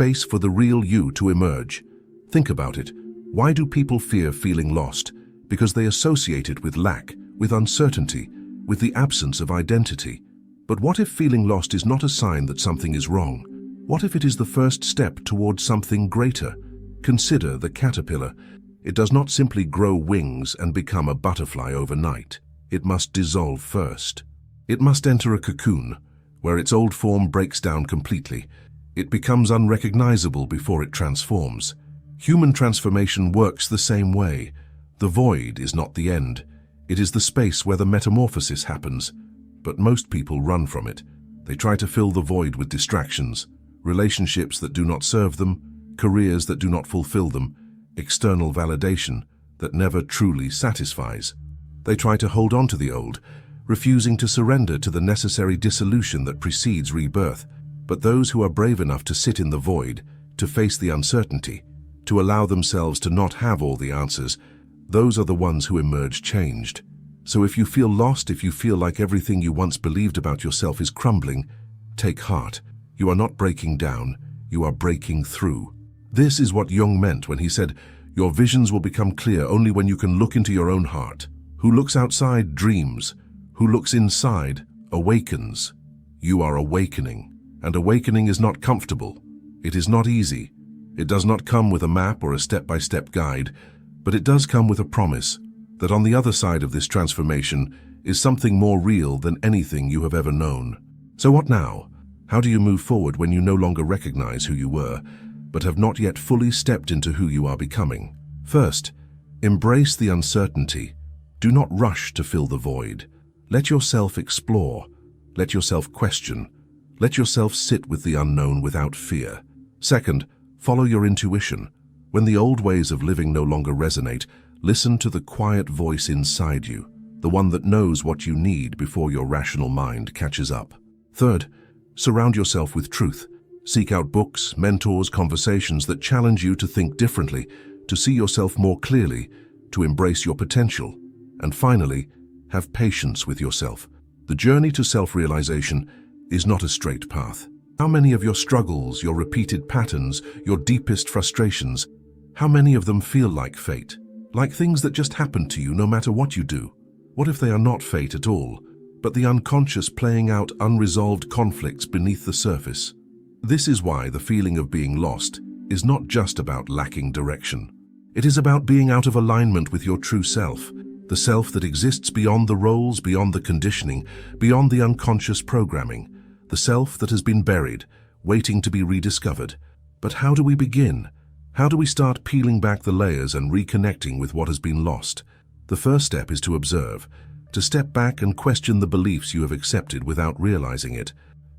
space for the real you to emerge. Think about it. Why do people fear feeling lost? Because they associate it with lack, with uncertainty, with the absence of identity. But what if feeling lost is not a sign that something is wrong? What if it is the first step towards something greater? Consider the caterpillar. It does not simply grow wings and become a butterfly overnight. It must dissolve first. It must enter a cocoon, where its old form breaks down completely. It becomes unrecognizable before it transforms. Human transformation works the same way. The void is not the end. It is the space where the metamorphosis happens. But most people run from it. They try to fill the void with distractions, relationships that do not serve them, careers that do not fulfill them, external validation that never truly satisfies. They try to hold on to the old, refusing to surrender to the necessary dissolution that precedes rebirth. But those who are brave enough to sit in the void, to face the uncertainty, to allow themselves to not have all the answers, those are the ones who emerge changed. So if you feel lost, if you feel like everything you once believed about yourself is crumbling, take heart. You are not breaking down, you are breaking through. This is what Jung meant when he said, "Your visions will become clear only when you can look into your own heart. Who looks outside dreams, who looks inside awakens." You are awakening, and awakening is not comfortable. It is not easy. It does not come with a map or a step-by-step guide, but it does come with a promise that on the other side of this transformation is something more real than anything you have ever known. So what now? How do you move forward when you no longer recognize who you were, but have not yet fully stepped into who you are becoming? First, embrace the uncertainty. Do not rush to fill the void. Let yourself explore. Let yourself question. Let yourself sit with the unknown without fear. Second, follow your intuition. When the old ways of living no longer resonate, listen to the quiet voice inside you, the one that knows what you need before your rational mind catches up. Third, surround yourself with truth. Seek out books, mentors, conversations that challenge you to think differently, to see yourself more clearly, to embrace your potential. And finally, have patience with yourself. The journey to self-realization is not a straight path. How many of your struggles, your repeated patterns, your deepest frustrations, how many of them feel like fate? Like things that just happen to you no matter what you do? What if they are not fate at all, but the unconscious playing out unresolved conflicts beneath the surface? This is why the feeling of being lost is not just about lacking direction. It is about being out of alignment with your true self, the self that exists beyond the roles, beyond the conditioning, beyond the unconscious programming, the self that has been buried, waiting to be rediscovered. But how do we begin? How do we start peeling back the layers and reconnecting with what has been lost? The first step is to observe, to step back and question the beliefs you have accepted without realizing it,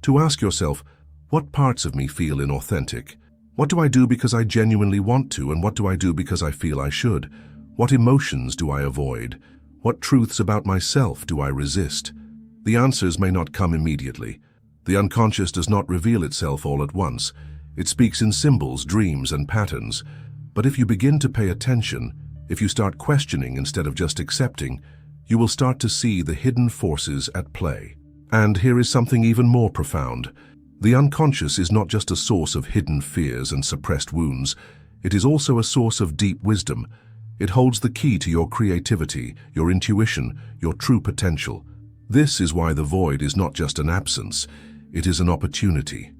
to ask yourself, what parts of me feel inauthentic? What do I do because I genuinely want to, and what do I do because I feel I should? What emotions do I avoid? What truths about myself do I resist? The answers may not come immediately. The unconscious does not reveal itself all at once. It speaks in symbols, dreams, and patterns. But if you begin to pay attention, if you start questioning instead of just accepting, you will start to see the hidden forces at play. And here is something even more profound. The unconscious is not just a source of hidden fears and suppressed wounds. It is also a source of deep wisdom. It holds the key to your creativity, your intuition, your true potential. This is why the void is not just an absence, it is an opportunity.